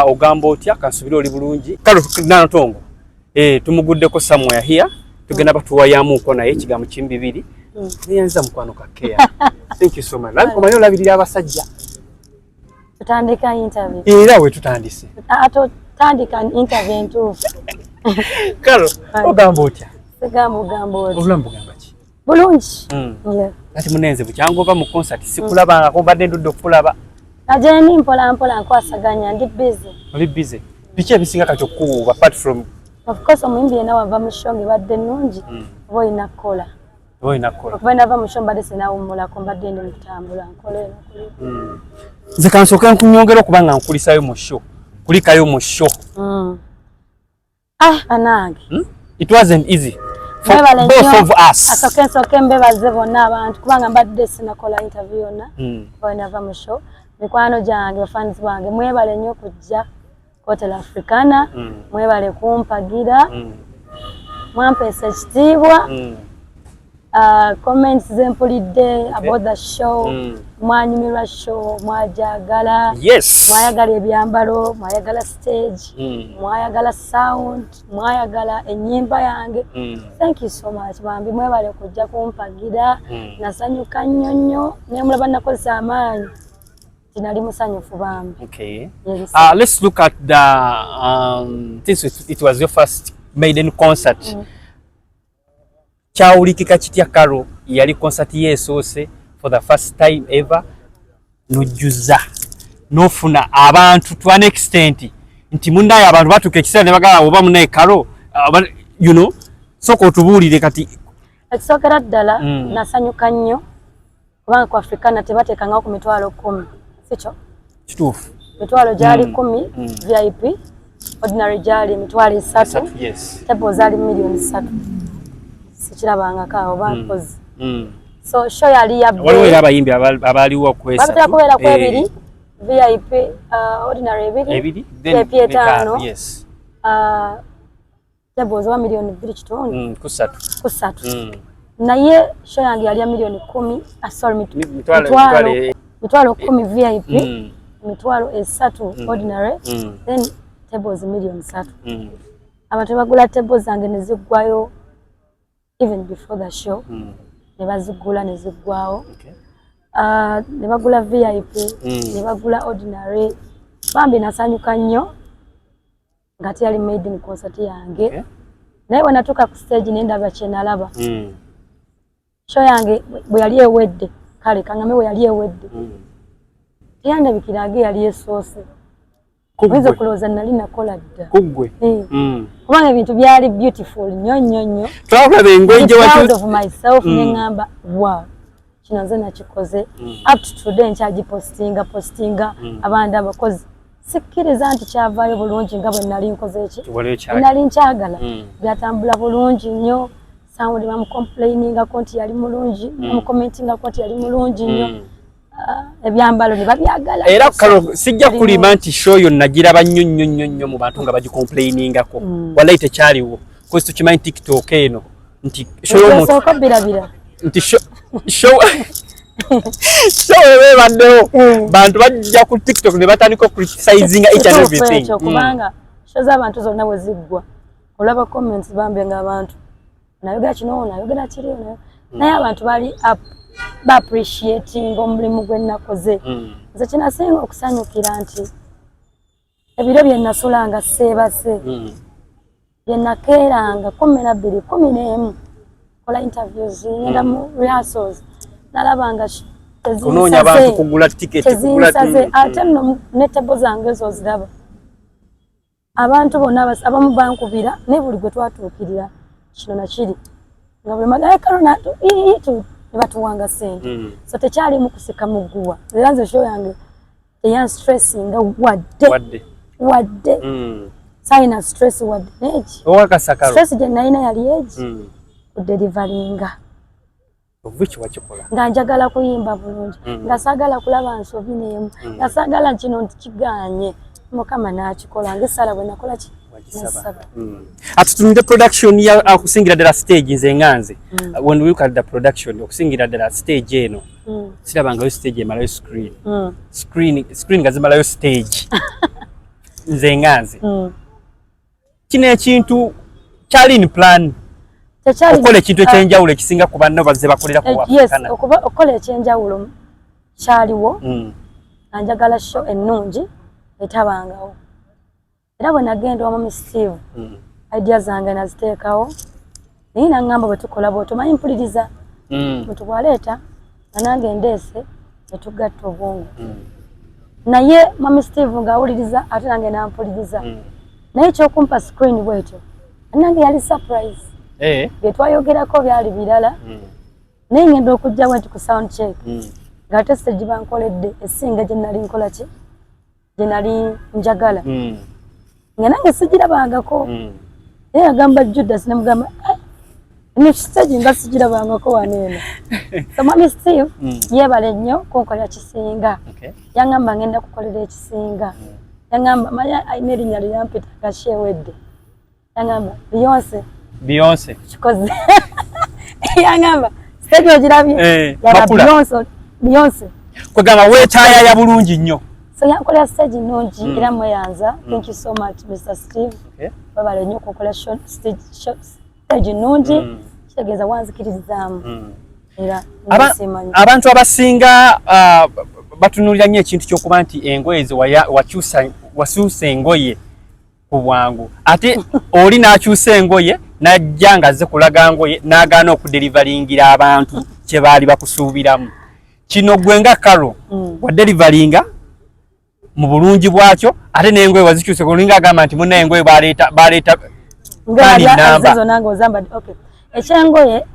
Ogamba otya kansubira oli bulungi. Kalo Nanatongo. Tumuguddeko somewhere here. Tugenda batuwayamuko naye ekigambo kimbibiri. Niyanza mukwano kakea. Thank you so much. Labiko manyo labirira abasajja. Tutandika interview. Era we tutandise. Tandika interview ntu. Kalo ogamba otya? Sigambo gambo otya. Obulambu gamba ki? Bulungi. Ati munenze bukyango va mu concert sikulaba nga mbadde ndudde okulaba. Najeni mpola nkwasaganya ndi busy. Oli busy. Biki ebisinga kati okuba apart from of course omuyimbi yena wava mu show ngibadde nnungi oba olina kukola. Oba olina kukola. Okuba nava mu show mbadde sinawummulako mbadde ndi mu kutambula nkola. Nze kansooka nkunyongera okuba nga nkulisayo mu show. Kulikayo mu show. Anange. It wasn't easy. For both of us. Asoke mbebaze bonna abantu kubanga mbadde sinakola interview yonna. Nava mu show. Mikwano gyange bafans bange mwebale nnyo kujja Hotel Africana, mwebale kumpagira, mwampesa ekitiibwa, comments zempulidde about the show, mwanyumirwa show, mwajagala, mwayagala ebyambalo, mwayagala stage, mwayagala sound, mwayagala ennyimba yange. Thank you so much bambi, mwebale kujja kumpagira, nasanyuka nnyo ne mulaba nakozesa amaanyi. Okay. Let's look at the since it was your first maiden concert. Chaulikika kitya Karo yali concert yesoose for the first time ever. Nojuza nofuna abantu to an extent nti mundaye abantu batuka ekisera ne bagala oba munaye Karo you know soko tubulire kati ekisokera ddala nasanyuka nnyo kubanga ku Africana tebateekanga ku mitwalo 10. Sicho? Kituufu. Mitwalo gyali 10 VIP, ordinary gyali mitwalo 3. Yes. Table zali million 3. Sichirabanga kawo bakoze. So show yali ya waliwo era abayimbi abaliwo kwesa. Babita kubera ku ebiri VIP ordinary ebiri. VIP 5. Yes. Table za million 2 kitonde. Ku 3. Naye show yange yali ya million 10. Sorry mitwalo 10 VIP, mitwalo 3 ordinary, then tables million 3. Abantu bagula tables zange nezigwayo even before the show. Ne bazigula nezigwawo. Ne bagula VIP, ne bagula ordinary. Bambi nasanyuka nnyo ngati yali made in concert yange. Naye wanatuka ku stage nenda bachenalaba. Show yange bwe yali ewedde. Kale kangame we yali ewedde. Yanda bikirage yali esoose. Kugwe kuloza nali nakola dda. Kugwe. Kubanga ebintu byali beautiful nnyo. Twabula bengweje watu of myself ngamba wow. Kino nze nakikoze up to today nchaji postinga abandi abakozi. Sikkiriza nti kyavaayo bulungi nga bwe nali nkoze eki. Nali nkyagala. Byatambula bulungi nnyo. Sound bam complaining akonti yali mulungi, commenting akonti yali mulungi nnyo. Ebyambalo ne babyagala. Era Karo sijja kulima nti show yonna giraba nnyo mu bantu nga bagicomplainingako. Walayi tekyaliwo. Kozi tukimanyi TikTok eno nti show y'omuntu. Nti show ebaddewo. Bantu bajja ku TikTok ne batandika criticizing each and everything. Kubanga show z'abantu zonna bwe ziggwa. Olaba comments bambe ng'abantu. Nayoga kino nayoga kiri naye abantu bali ba appreciating omulimu gwe nakoze. Nze kinasinga okusanyukira nti ebiro bye nasulanga seebase bye nakeeranga 12 11 kola interviews ngenda mu rehearsals nalabanga kunoonya abantu kugula ticket kugula ate no ne table zange zo ziraba abantu bonna abamu bankubira ne buli gwe twatuukirira kino nakiri nga bwe magaya Karonato itu nebatuwanga sente so tekyali mu kusika muguwa era nze show yange teyan stressing wadde saina stress wadde neji owakasakaro stress je naina yali eji kudelivaringa which wakikola nga njagala kuyimba bulungi nga sagala kulaba nsobi n'emu nga sagala kino ntikiganye Mukama n'akikola ngesala bwe nakola ki atutunde production ya akusingira ddala stage nze nganze when we look at the production okusingira ddala stage eno sirabangayo stage emalayo screen gazimalayo stage nze nganze kino ekintu kyali in plan okola ekintu ekyenjawulo ekisinga ku banno bazze bakolera ku yes okola ekyenjawulo kyaliwo anjagala show ennungi etabangawo era bwe nagenda wa Mami Steve idea zange naziteekawo naye nangamba bwe tukola bwe tumanyi mpuliriza bwe tubwaleeta nanange ndeese ne tugatta obwongo naye Mami Steve ng'awuliriza ate nange nampuliriza naye ekyokumpa screen bwetyo nange yali surprise bye twayogerako byali birala naye ngenda okujjawo nti ku sound check ng'ate stage bankoledde esinga gye nali nkola ki gye nali njagala nga nange sigirabangako naye agamba Judas ne mugamba ne stage nga sigirabangako waneeno so Mami Steve yeebale nnyo kunkolera kisinga yangamba ngenda kukolera ekisinga yangamba manya ayina erinnya lyampita kashewedde yangamba Beyonce kikoze yangamba stage ogirabye yaba Beyonce kwegamba weetaaya ya bulungi nnyo so yankolera stage nnungi era mweyanza thank you so much Mr. Steve babale nnyo kukola stage nnungi kitegeeza wanzikirizaamu era abantu abasinga batunulira nnyo ekintu ky'okuba nti engoye ze wasuusa engoye ku bwangu ate oli n'akyusa engoye n'ajja ng'azze kulaga ngoye n'agaana okuderivalingira abantu kye baali bakusuubiramu kino gwe nga Carol waderivalinga mu bulungi bwakyo ate n'engoye wazikyuse kulinga agamba nti munna engoye baleeta zo nange ozamba okay ekyengoye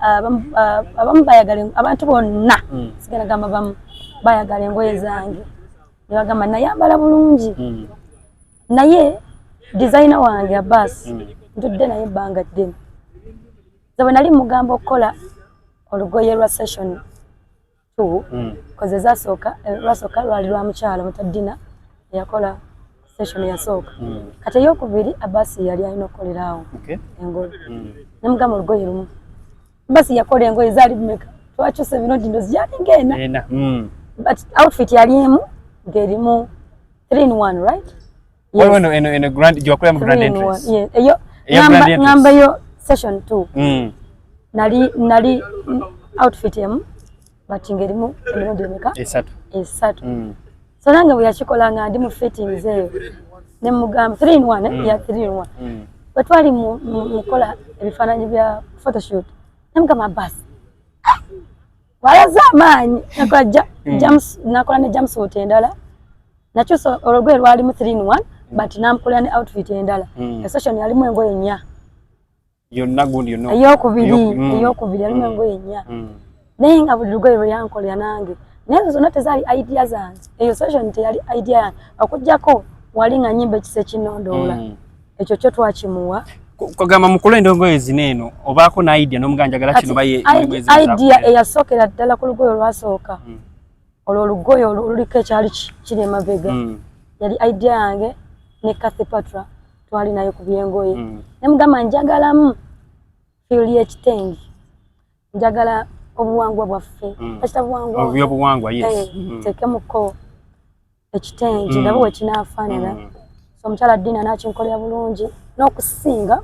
abamu bayagala abantu bonna sigenda gamba bamu bayagala engoye zange ne bagamba nayambala bulungi naye designer wange Abbas ntudde naye ebbanga ddene bwe nali mugamba okukola olugoye lwa session 2 koze zasooka lwasooka lwali lwa mukyala mutaddina yakola session yasooka kati eyokubiri Abbas yali alina okukolerawo engoye nemugamba olugoye lumu Abbas yakola engoye zaali bumeka twakyuse bino dindo ziyali ngena but outfit yali emu ng'erimu 3-in-1 right eno grand gyokola mu grand entrance eyo ngamba yo session 2 nali outfit emu but ng'erimu emirundi emeka esatu so nange bwe yakikola nga ndi mu fittings eyo ne mugamba 3-in-1 ya 3-in-1 bwe twali mukola ebifaananyi bya photoshoot ne mugamba Abbas walaza amaanyi nakola ne jumpsuit endala nakyusa olugoye lwalimu 3-in-1 but namukola ne outfit endala session yalimu engoye 4 yonna gundi eyokubiri yalimu engoye 4 naye nga buli lugoye lwe yankolera nange naye zonna tezaali idea zange eyo session teyali idea yange okujjako wali nga nyimba ekisa ekinondoola ekyo kyo twakimuwa kugamba mukolo endongoye zineeno obaako na idea n'omuganjagala kino idea eyasookera ddala ku lugoye olwasooka olwo olugoye oluliko ekyali kiri emabega yali idea yange ne Kathy Patra twali nayo ku byengoye ne mugamba njagalamu fiiri y'ekitengi njagala obuwangwa bwaffe obuwangwa tekemuko ekitengi ndaba we kinaafaanana so omukyala Dina n'akinkolera bulungi n'okusinga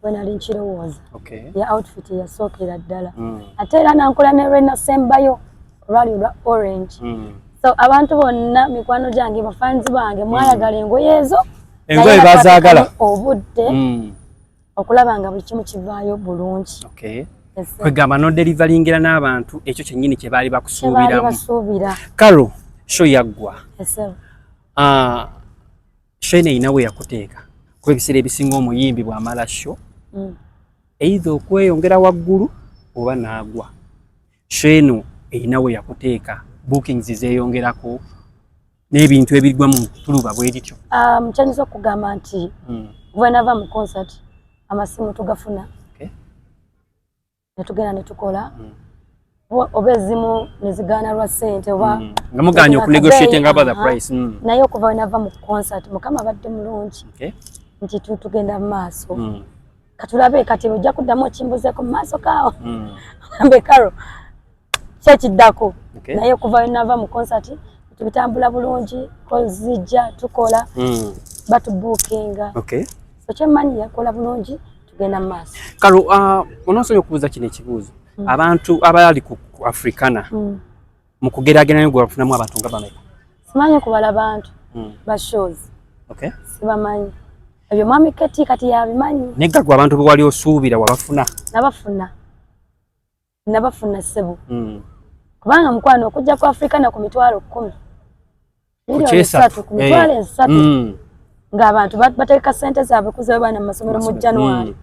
bwe nali nkirowooza ya outfit yasookera ddala ate era nankola ne Rena Sembayo olwali olwa orange so abantu bonna mikwano gyange bafanzi bange mwayagala engoye ezo engoye bazaagala obudde okulaba nga buli kimu kivaayo bulungi kwegamba n'oderivalingira n'abantu ekyo kyennyini kye baali bakusuubiramu Carol show yaggwa show eno erina we yakuteeka kuba ebiseera ebisinga omuyimbi bw'amala show either okweyongera waggulu oba n'agwa show eno erina we yakuteeka bookings zeeyongerako n'ebintu ebigwa mu tuluba bwe lityo kyanyiza okugamba nti bwe nava mu concert amasimu tugafuna netugenda netukola oba ezimu nezigaana lwa ssente oba nga muganya okunegotiate nga the price naye okuva wenava mu concert mukama abadde mulungi nti tugenda mu maaso katulabe kati ojja kuddamu okimbuzeeko mu maaso kaawo ambe Carol kyekiddako naye okuva wenava mu concert tubitambula bulungi kozijja tukola batubukinga. Okay. So kyemanyi yakola bulungi tugenda mu maaso. Kalo onosonye okubuuza kino ekibuuzo. Abantu abali ku Africana mu kugeraageranya gwe bafunamu abantu nga bameka? Simanyi kubala bantu ba shows. Okay. Sibamanyi. Ebyo mwami kati yabimanyi. Negga gwe abantu bwe wali osuubira wabafuna? Nabafuna ssebo. Kubanga mukwano okujja ku Africana ku mitwalo 10. Milioni 3 ku mitwalo 3. Ng'abantu bateeka ssente zaabwe kuza bana mu masomero mu January.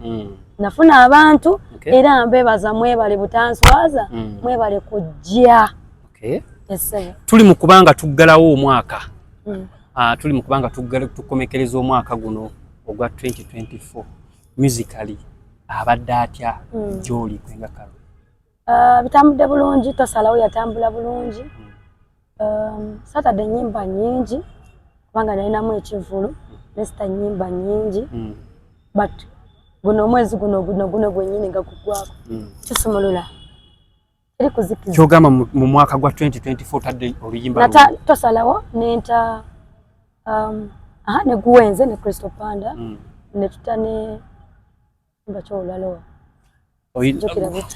Nafuna abantu era mbebaza mwebale butanswaza mwebale kujja. Okay. Tuli mu kubanga tuggalawo omwaka. Tuli mu kubanga tukomekereza omwaka guno ogwa 2024 musically abadde atya gy'oli kwenga Kalo? Bitambudde bulungi, tosalawo yatambula bulungi. Saturday nyimba nyingi kubanga nalinamu ekivulu, Nesta nyimba nyingi. But guno mwezi guno gwennyini nga gugwako kisumulula eri kuzikiza kyogamba mu mwaka gwa 2024 tadde oluyimba tosalawo nenta ne guwenze ne Crystal Panda ne tutane mbakyolalo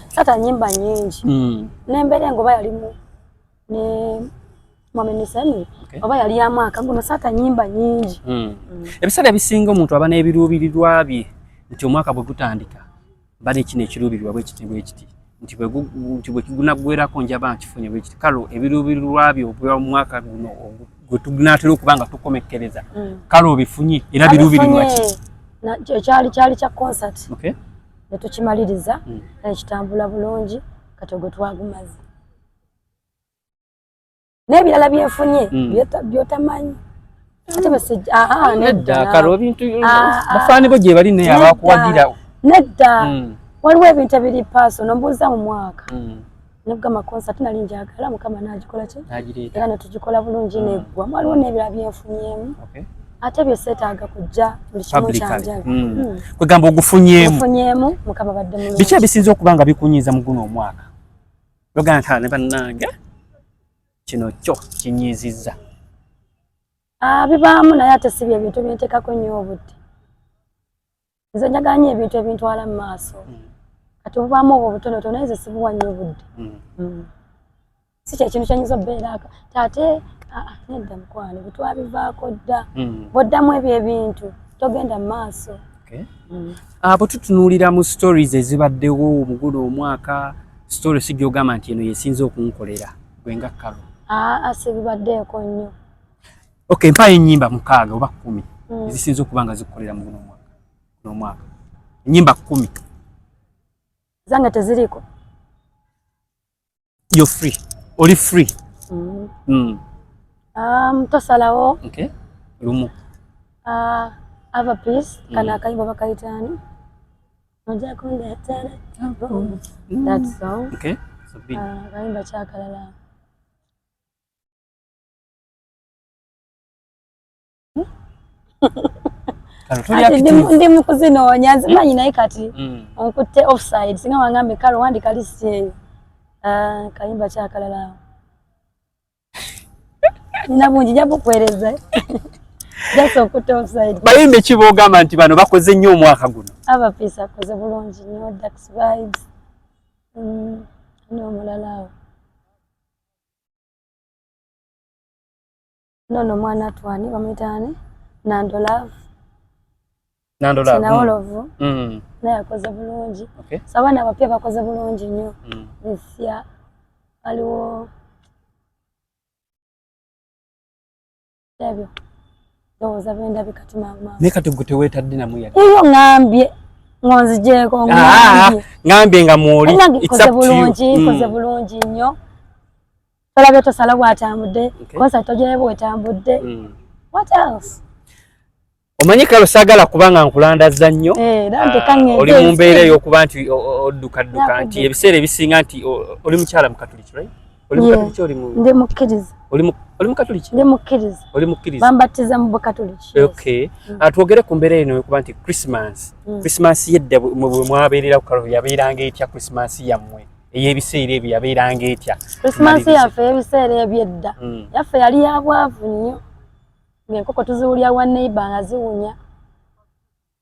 sata nyimba nyingi nembere ngo bayalimu ne mwamenisani oba yali amwaka guno sata nyimba nyingi ebisale bisinga omuntu aba n'ebiruubirirwa bye nti omwaka bwe gutandika bali kino ekiruubirirwa bwe kiti nti bwe kigunaggwerako njaba nkifunye bwe kiti. Kalo ebiruubirirwa byo bwa mwaka guno gwe tunaatera okuba nga tukomekereza Kalo obifunye era biruubirirwa ki? Kyali kya concert. Okay. Ne tukimaliriza ekitambula bulungi kati ogwe twagumaze n'ebirala byenfunye byotamanyi. Nedda Kalo ebintu bafaani bo gye bali naye abakuwagira nedda waliwo ebintu ebiri paaso nombuuza mu mwaka nebwa amakonsa tinali njagala Mukama n'agikola ki era ne tugikola bulungi neggwa waliwo n'ebirala byenfunyemu ate byeseetaaga kujja buli kimu kyanjala kwegamba ogufunyeemu Mukama badde mulungi. Biki ebisinza okuba nga bikunyiiza mu guno omwaka yogana ne bannange kino kyo kinyiizizza? Bibaamu naye ate si bye bintu byenteekako nnyo obudde. Nze njagala nnyo ebintu ebintwala mu maaso. Kati bubaamu obwo obutonotono nze sibuwa nnyo obudde. Si kye kintu kyenyiza obbeerako. Ate nedda mukwano bwe twabivaako dda. Bw'oddamu ebyo ebintu togenda mu maaso. Bwe tutunuulira mu stories ezibaddewo mu guno omwaka, story si gy'ogamba nti eno yesinza okunkolera gwenga Kalo? Sibibaddeeko nnyo. Okay, mpayo ennyimba 6 oba 10 ezisinza okuba nga zikukolera mu guno omwaka. Ennyimba 10 zange teziriko. You're free. Oli free. Tosalawo. Okay. Lumu. Have a peace. Kana akayimba bakayitaani. Oja kundeetera. That song. Okay. So big. Akayimba kyakalala. Ndi mukuzinoonya nzimanyi naye kati onkutte offside singa wangambe Kalo wandika listi eyo kayimba kyakalala nina bungi nja bukwereza just onkutte offside. Bayimbe ki boogamba nti bano bakoze nnyo omwaka guno? Abapiisa akoze bulungi nnyo Dax Vibes n'omulala awo nono mwana twani bamuyitaani Nando Love. Sinawolovu naye akoze bulungi. Sabaana abapya bakoze bulungi nnyo this year. Waliwo ebyo ndowooza bendabye kati maama naye kati gwe teweetadde namu yali iyo ngambye ngonzijeeko ngambye nga mwoli koze bulungi nnyo tolabye tosala bwatambudde kosa togyere bwetambudde. What else? Omanyi Kalo saagala kubanga nkulandazza nnyo oli mu mbeera ey'okuba nti oddukadduka nti ebiseera ebisinga nti oli mukyala mukatuliki right? Oli mukatuliki ndi mukkiriza. Oli mukatuliki? Ndi mukkiriza. Oli mukkiriza. Bambatiza mu bukatuliki. Okay. Twogere ku mbeera eno okuba nti Christmas yedda bwe mwabeerera ku Kalo yabeeranga etya Christmas yammwe ey'ebiseera ebyo yabeeranga etya? Christmas yaffe ebiseera ebyedda yaffe yali ya bwavu nnyo. ng'enkoko tuziwulya wa neighbor nga ziwunya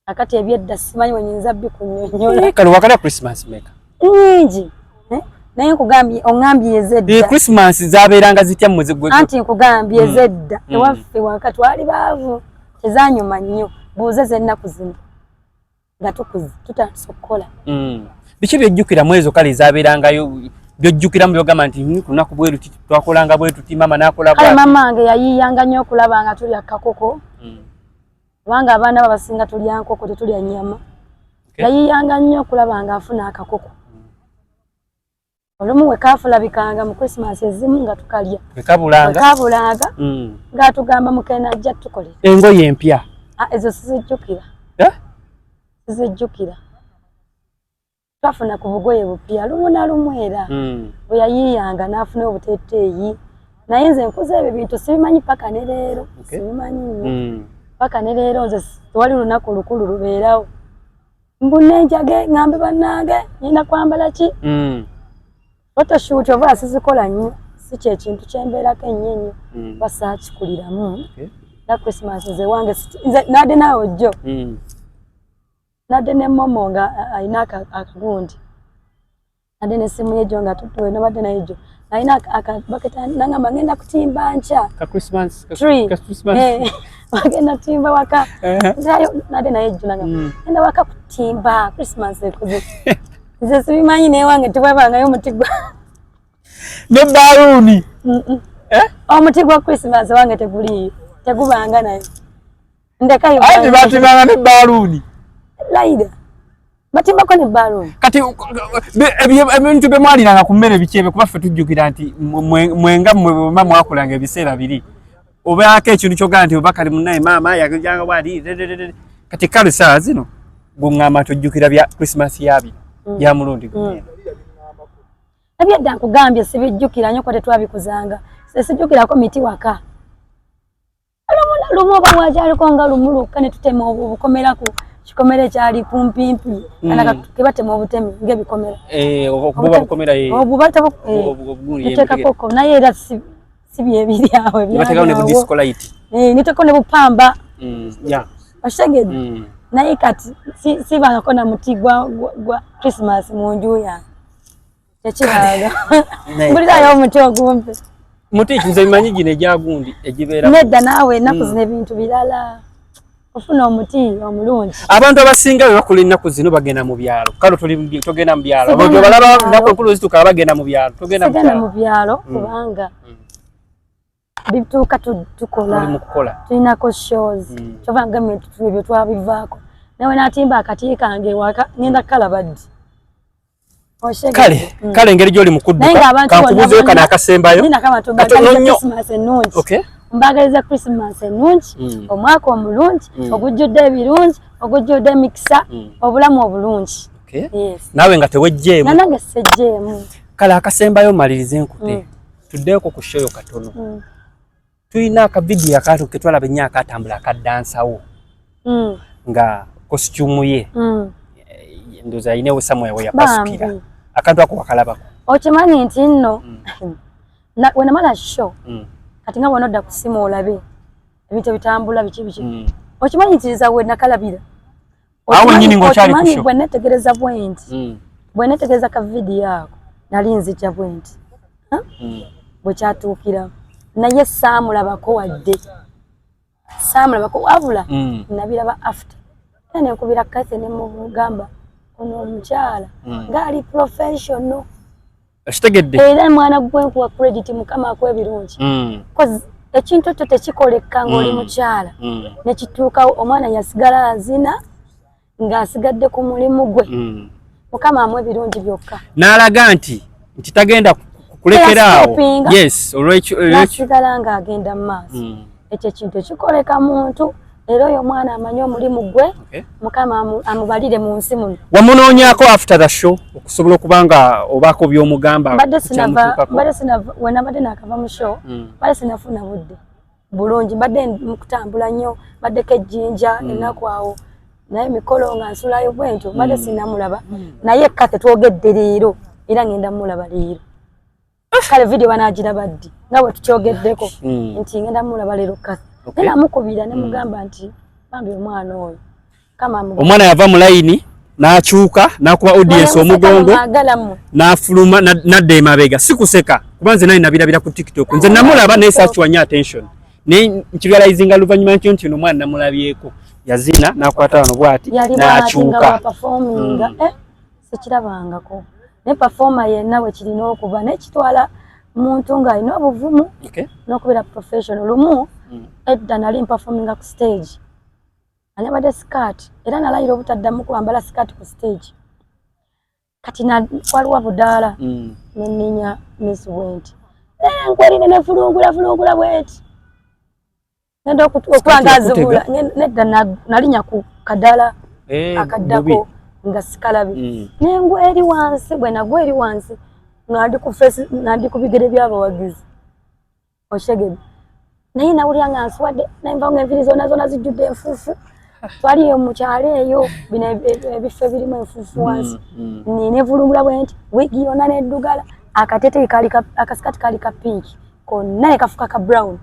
akati ebyedda simanyi wenyinza bikunyonyola kale wakala Christmas meka nyingi naye nkugambye ongambye ezedda Christmas zabeeranga zitya mwezi gwe anti nkugambye ezedda ewaffe waka twali baavu tezanyuma nnyo buuze z'ennaku zino nga tutandise okukola biki byojjukira mwezo kale zabeerangayo byojjukira mu byogamba nti ku lunaku bwe luti twakolanga bwe tuti mama n'akola kale mama wange yayiiyanga nnyo okulaba nga tulya kakoko kubanga abaana babasinga tulya nkoko tetulya nnyama yayiiyanga nnyo okulaba nga afuna akakoko olumu we kaafulabikanga mu Christmas ezimu nga tukalya wekabulanga ng'atugamba mukene ajja tukolera engoye empya ezo sizijjukira sizijjukira twafuna ku bugoye bupya lumu na lumu era bwe yayiiyanga n'afuna obuteeteeyi naye nze nkuza ebyo bintu sibimanyi paka ne leero sibimanyi nnyo paka ne leero nze tewali lunaku lukulu lubeerawo mbunenjage ngambe bannange nyina kwambala ki photoshoot oba sizikola nnyo si kyekintu kyembeerako ennyo ennyo basaakikuliramu na Christmas nze wange nze nadde naawe jjo nadde ne momo nga ayina akagundi nadde n'essimu ye jjo nga tutuwe nabadde naye jjo ayina akabaketa nangamba ngenda kutimba nkya bagenda kutimba waka nadde naye jjo nangamba ngenda waka kutimba Christmas ekuze nze sibimanyi naye wange tebwabangayo omuti gwa ne baluuni omuti gwa Christmas wange teguliyo tegubanga naye ndekayo ati batimbanga ne baluuni laida batimbako ne baluuni kati ebintu bye mwaliranga ku mmere bikyebe kuba ffe tujjukira nti mwenga mmwe bwema mwakolanga ebiseera biri obaako ekintu kyogala nti oba kali munnaye maama yagejanga bwali kati kale saa zino guŋŋamba tujjukira bya Christmas yabyo ya mulundi gugenda ebyedda nkugambye sibijjukira nnyo ko tetwabikuzanga sijjukirako miti waka lumu oba bwakyaliko nga lumu lwokka ne tutema obukomera ku kikomera ekyali kumpimpi kana kebatema obutemi ng'ebikomera niteekako naye era si byebiri awo niteeko ne bupamba okitegedde naye kati sibangako na muti gwa Christmas mu nju yange tekiraga mbulirayo omuti ogumpe muti nze bimanyi gino egyagundi egibeera nedda naawe ennaku zino ebintu birala ofuna omuti omulungi abantu abasinga bwe bakola ennaku zino bagenda mu byalo kale togenda mu byalo abantu balaba ennaku enkulu zituuka bagenda mu byalo togenda mu byalo kubanga bituuka tukola tulinako shows kyova gavumenti ebyo twabivaako nawe n'atimba akati kange ewaka ngenda kukalaba ddi kale engeri gy'oli mu kudduka kankubuuzeyo kano akasembayo katono nnyo mbagaliza Christmas ennungi omwaka omulungi ogujjudde ebirungi ogujjudde emikisa obulamu obulungi naawe nga tewejjeemu nange sejjeemu kale akasembayo malirize nkute tuddeeko ku shoyo katono tulina akavidiyo akato ketwalaba ennyo akatambula akaddansawo nga kostumu ye ndoza ayinewo samwe we yapasukira akantu ako wakalabako okimanyi nti nno wenamala show kati nga bw'onodda ku ssimu olabe ebintu ebitambula biki okimanyi nti nza we nakalabira awo wennyini ng'okyali ku show bwe netegereza bwenti bwe netegereza ka vidiyo ako nali nzijja bwenti bwe kyatuukira naye saamulabako wadde saamulabako wabula nabiraba after era nenkubira Kathy ne mugamba ono omukyala ng'ali professional ekitegedde era mwana gwenkuwa credit mukama akwa ebirungi ekintu kyo tekikoleka ng'oli mukyala nekituuka omwana yasigala azina ng'asigadde ku mulimu gwe mukama amwe ebirungi byokka n'alaga nti tagenda kulekeraawo nasigala ng'agenda mu maaso ekyo ekintu ekikoleka muntu era oyo omwana amanye omulimu gwe mukama amubalire mu nsi muno wamunoonyako after the show okusobola okuba nga obaako by'omugamba wenabadde nakava mu show badde sinafuna budde bulungi mbadde mukutambula nnyo baddeko ejjinja ennaku awo naye mikolo nga nsulayo bwentyo mbadde sinamulaba naye Kathy twogedde leero era ngenda mulaba leero kale vidiyo banaagiraba ddi nga bwe tukyogeddeko nti ngenda mulaba leero Kathy Okay. Nena mukubira ne mugamba nti bambi omwana oyo. Kama omwana yava mu line n'akyuka n'akuba audience omugongo n'afuluma n'adda emabega sikuseka kubanze naye nabirabira ku TikTok nze namulaba naye sakiwanya attention ne nkirealizinga luvannyuma nti ono omwana namulabyeko yazina n'akwata wano bw'ati n'akyuka sekirabangako ne performer yenna we kirina okuba nekitwala muntu ng'alina obuvumu n'okubeera professional lumu edda nali performinga ku stage anyabade skirt era nalayira obutaddamu kwambala skirt ku stage kati waliwo budaala neninya Miss Went nkweri nene fulungula bweti nenda okwangazibula nedda nalinya ku kadala akaddako nga sikalabi nengweri wansi bwe nagweri wansi nandi ku bigere by'abawagizi oshegede naye nawulira nga nswadde naye enviri zonna zijjudde enfuufu twaliyo mu kyalo eyo bino ebifo ebirimu enfuufu wansi nine vulungula bwenti wigi yonna neddugala akateteyi akasikati kali ka pinki konna ne kafuka ka brown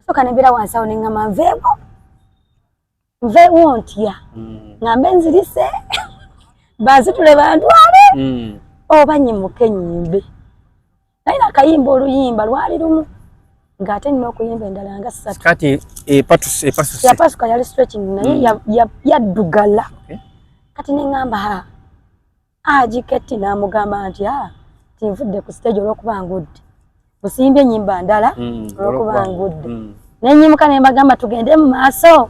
soka nebeera wansi awo neŋŋamba nveewo ntya ŋŋambe nzirise banzitule bantwale oba nyimuke nyimbe naye nakayimba oluyimba lwali lumu ngate nina okuyimba endala nga 3 kati yapasuka yali stretching naye yaddugala kati neŋŋamba ajiketi n'amugamba nti tinvudde ku stage olw'okuba ngudde musimbye ennyimba ndala olw'okuba ngudde nenyimuka ne mbagamba tugende mu maaso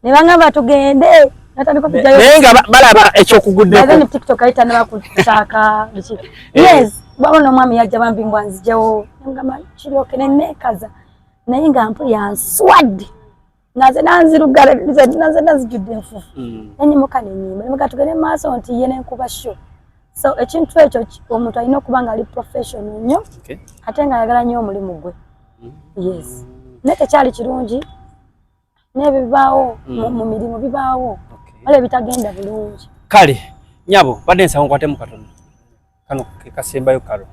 ne bangamba tugende naye nga balaba ekyokuguddeko TikTok ayita ne bakushaka yes babona omwami yajja bambi mbwanzijewo ngamba kiryoke nenekaza naye nga mpulira nswadde naze nanzirugala naze nazijjudde enfuufu nenyimuka nenyimba nemuga tugende mu maaso nti ye nenkuba sho so ekintu ekyo omuntu alina okuba nga ali professional nnyo ate nga ayagala nnyo omulimu gwe yes naye tekyali kirungi n'ebyo bibaawo mu mirimu bibaawo wale bitagenda bulungi kale nyabo badde nsaba nkwatemu katono kano ke kasembayo kalo